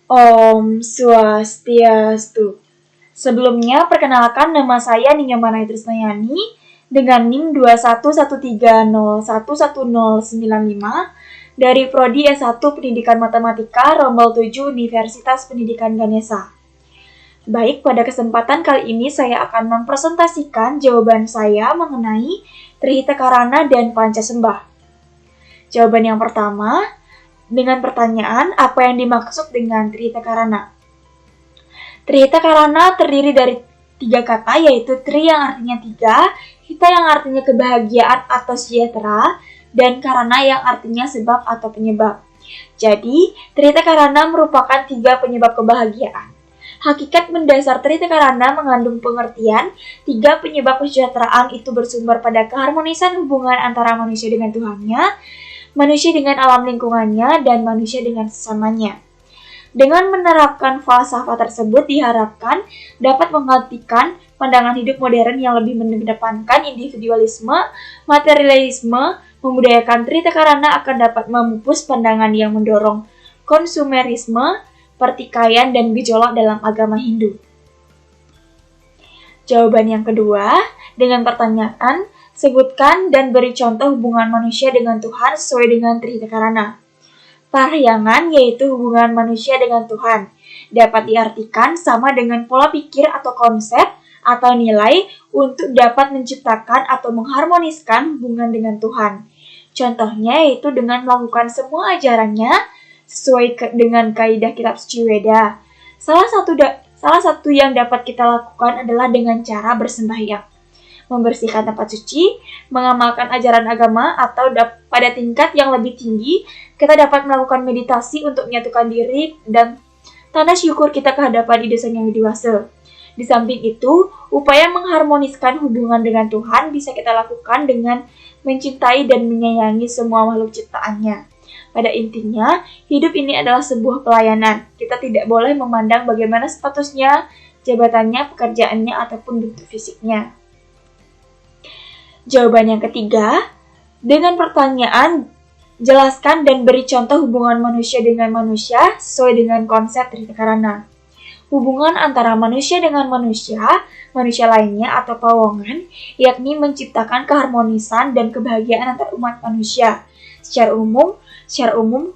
Om Swastiastu. Sebelumnya, perkenalkan nama saya Ninya Manai Trisnayani dengan NIM 21130111095 dari Prodi S1 Pendidikan Matematika Rombel 7 Universitas Pendidikan Ganesha. Baik, pada kesempatan kali ini saya akan mempresentasikan jawaban saya mengenai Trihita Karana dan Pancasembah. Jawaban yang pertama, dengan pertanyaan apa yang dimaksud dengan Trihita Karana. Trihita Karana terdiri dari 3 kata, yaitu Tri yang artinya 3, Hita yang artinya kebahagiaan atau sejahtera, dan Karana yang artinya sebab atau penyebab. Jadi, Trihita Karana merupakan 3 penyebab kebahagiaan. Hakikat mendasar Trihita Karana mengandung pengertian 3 penyebab kesejahteraan itu bersumber pada keharmonisan hubungan antara manusia dengan Tuhannya, manusia dengan alam lingkungannya, dan manusia dengan sesamanya. Dengan menerapkan falsafah tersebut diharapkan dapat menggantikan pandangan hidup modern yang lebih mengedepankan individualisme, materialisme, membudayakan Trihita Karana akan dapat memupus pandangan yang mendorong konsumerisme, pertikaian, dan gejolak dalam agama Hindu. Jawaban yang kedua, dengan pertanyaan, sebutkan dan beri contoh hubungan manusia dengan Tuhan sesuai dengan Trihita Karana. Parahyangan yaitu hubungan manusia dengan Tuhan. Dapat diartikan sama dengan pola pikir atau konsep atau nilai untuk dapat menciptakan atau mengharmoniskan hubungan dengan Tuhan. Contohnya yaitu dengan melakukan semua ajarannya sesuai dengan kaidah kitab suci Weda. Salah satu yang dapat kita lakukan adalah dengan cara bersembahyang, membersihkan tempat suci, mengamalkan ajaran agama, atau pada tingkat yang lebih tinggi, kita dapat melakukan meditasi untuk menyatukan diri dan tanda syukur kita kehadapan Ide Sang Yang Widi Wasa. Di samping itu, upaya mengharmoniskan hubungan dengan Tuhan bisa kita lakukan dengan mencintai dan menyayangi semua makhluk ciptaannya. Pada intinya, hidup ini adalah sebuah pelayanan. Kita tidak boleh memandang bagaimana statusnya, jabatannya, pekerjaannya, ataupun bentuk fisiknya. Jawaban yang ketiga, dengan pertanyaan, jelaskan dan beri contoh hubungan manusia dengan manusia sesuai dengan konsep Trihita Karana. Hubungan antara manusia dengan manusia lainnya atau pawongan, yakni menciptakan keharmonisan dan kebahagiaan antar umat manusia. Secara umum,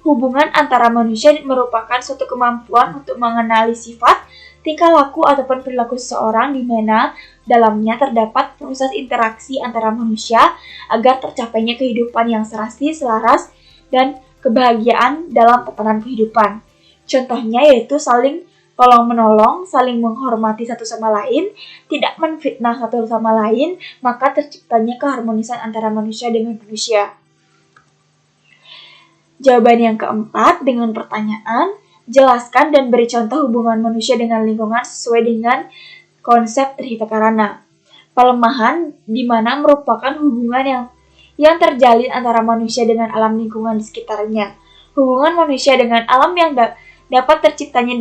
hubungan antara manusia merupakan suatu kemampuan untuk mengenali sifat, tingkah laku ataupun perilaku seseorang di mana dalamnya terdapat proses interaksi antara manusia agar tercapainya kehidupan yang serasi, selaras, dan kebahagiaan dalam tatanan kehidupan. Contohnya yaitu saling tolong-menolong, saling menghormati satu sama lain, tidak menfitnah satu sama lain, maka terciptanya keharmonisan antara manusia dengan manusia. Jawaban yang keempat, dengan pertanyaan, jelaskan dan beri contoh hubungan manusia dengan lingkungan sesuai dengan konsep Trihita Karana. Pelemahan di mana merupakan hubungan yang terjalin antara manusia dengan alam lingkungan di sekitarnya. Hubungan manusia dengan alam yang dapat terciptanya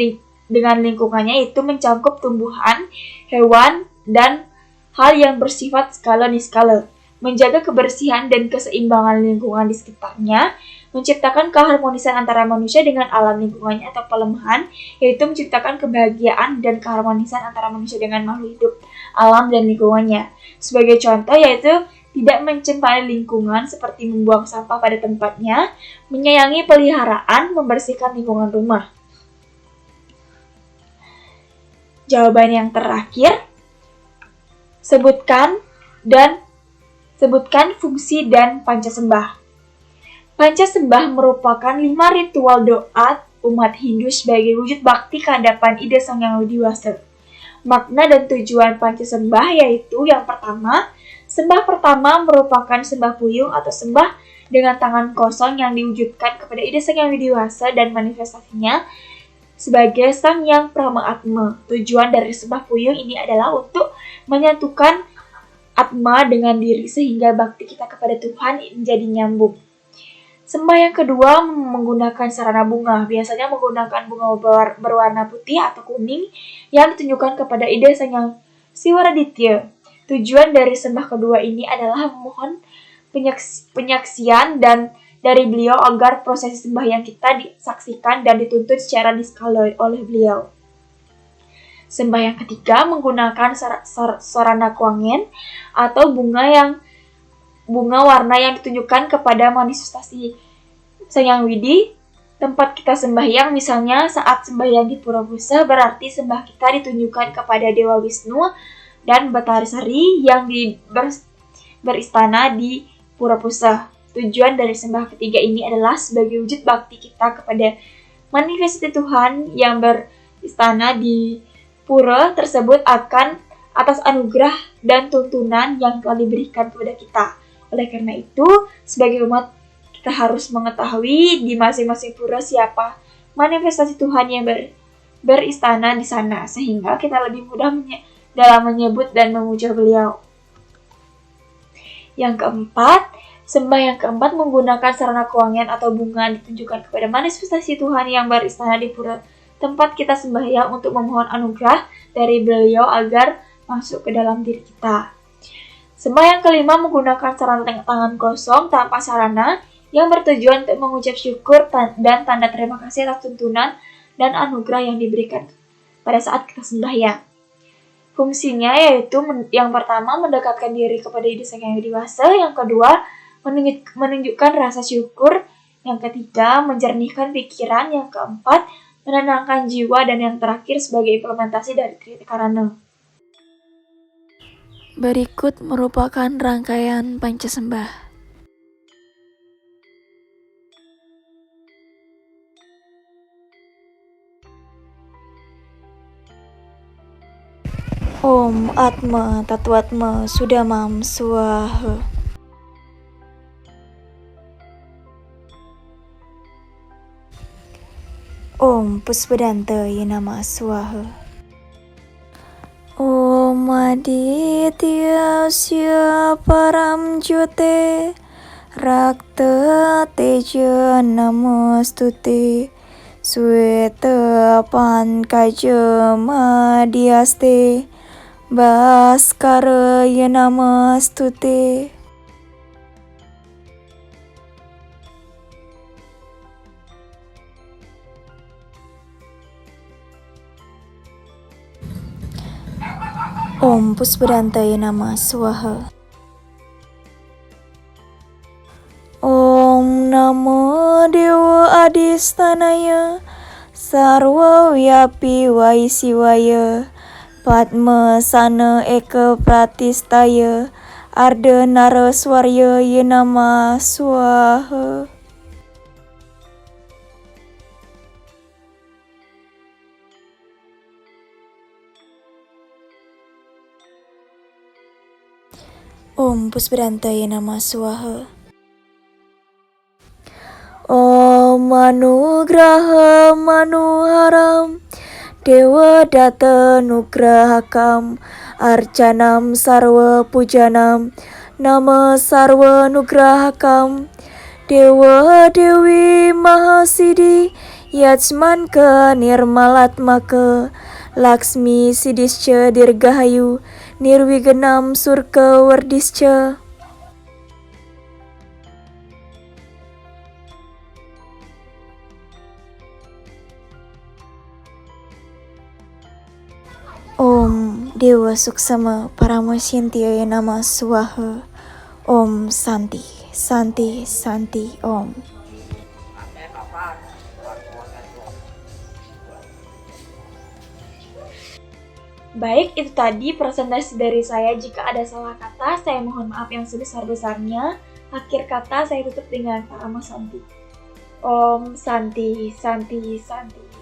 dengan lingkungannya itu mencakup tumbuhan, hewan, dan hal yang bersifat skala niskala. Menjaga kebersihan dan keseimbangan lingkungan di sekitarnya, menciptakan keharmonisan antara manusia dengan alam lingkungannya atau pelemahan, yaitu menciptakan kebahagiaan dan keharmonisan antara manusia dengan makhluk hidup, alam, dan lingkungannya. Sebagai contoh yaitu tidak mencemari lingkungan seperti membuang sampah pada tempatnya, menyayangi peliharaan, membersihkan lingkungan rumah. Jawaban yang terakhir, sebutkan fungsi dan Pancasembah. Pancasembah merupakan 5 ritual doa umat Hindu sebagai wujud bakti kehadapan Ide Sang Yang Widi Wasa. Makna dan tujuan Pancasembah yaitu yang pertama, sembah pertama merupakan sembah puyung atau sembah dengan tangan kosong yang diwujudkan kepada Ide Sang Yang Widi Wasa dan manifestasinya sebagai Sang Yang Brahma Atma. Tujuan dari sembah puyung ini adalah untuk menyatukan Atma dengan diri sehingga bakti kita kepada Tuhan menjadi nyambung. Sembah yang kedua menggunakan sarana bunga, biasanya menggunakan bunga berwarna putih atau kuning yang ditunjukkan kepada Ide Sang Yang Siwaraditya. Tujuan dari sembah kedua ini adalah memohon penyaksian dan dari beliau agar prosesi sembahyang kita disaksikan dan dituntut secara diskala oleh beliau. Sembahyang ketiga menggunakan sarana kuangen atau bunga warna yang ditunjukkan kepada manifestasi Sang Hyang Widi. Tempat kita sembahyang, misalnya saat sembahyang di Pura Busa, berarti sembah kita ditunjukkan kepada Dewa Wisnu dan Bathari Sari yang beristana di Pura Busa. Tujuan dari sembah ketiga ini adalah sebagai wujud bakti kita kepada manifestasi Tuhan yang beristana di pura tersebut atas anugerah dan tuntunan yang telah diberikan kepada kita. Oleh karena itu, sebagai umat kita harus mengetahui di masing-masing pura siapa manifestasi Tuhan yang beristana di sana, sehingga kita lebih mudah dalam menyebut dan memuja beliau. Yang keempat, sembahyang keempat menggunakan sarana kuangen atau bunga ditunjukkan kepada manifestasi Tuhan yang beristana di pura tempat kita sembahyang untuk memohon anugerah dari beliau agar masuk ke dalam diri kita. Sembahyang kelima menggunakan sarana tangan kosong tanpa sarana yang bertujuan untuk mengucap syukur dan tanda terima kasih atas tuntunan dan anugerah yang diberikan pada saat kita sembahyang. Fungsinya yaitu yang pertama mendekatkan diri kepada Ida Sang Hyang Widi Wasa, yang kedua menunjukkan rasa syukur, yang ketiga menjernihkan pikiran, yang keempat menenangkan jiwa, dan yang terakhir sebagai implementasi dari Trikarana. Berikut merupakan rangkaian pancasembah. Om Atma Tatwatma Sudamam Swaha. Om Puspadanta Yanama Swaha. Om Aditya Sya Param Jyote Rakta Teja Namostute Sweta Pankaja Madhyaste Bhaskara Namostute. Om Puspadantaya Namah Swaha. Om Namo Dewa Adhistanaya Sarwa Vyapi Vaisiwaya Padma Sana Eka Pratistaya Arda Naraswarya Yanama Swaha. Om Puspadantaya Namah Swaha. Om Anugraha Manuharam Dewa Data Nugrahakam Arcanam Sarva Pujanam Nama Sarva Nugrahakam Dewa Dewi Mahasidi Yatsmanka Nirmalatmaka Laksmi Sidischa Dirgahayu Nirwiganam Surka Wardischa. Om Dewa Suksama Paramasyantiaya Namah Swaha. Om Santi, Santi, Santi, Om. Baik, itu tadi presentasi dari saya. Jika ada salah kata, saya mohon maaf yang sebesar-besarnya. Akhir kata saya tutup dengan Paramasanti. Om Santi, Santi, Santi.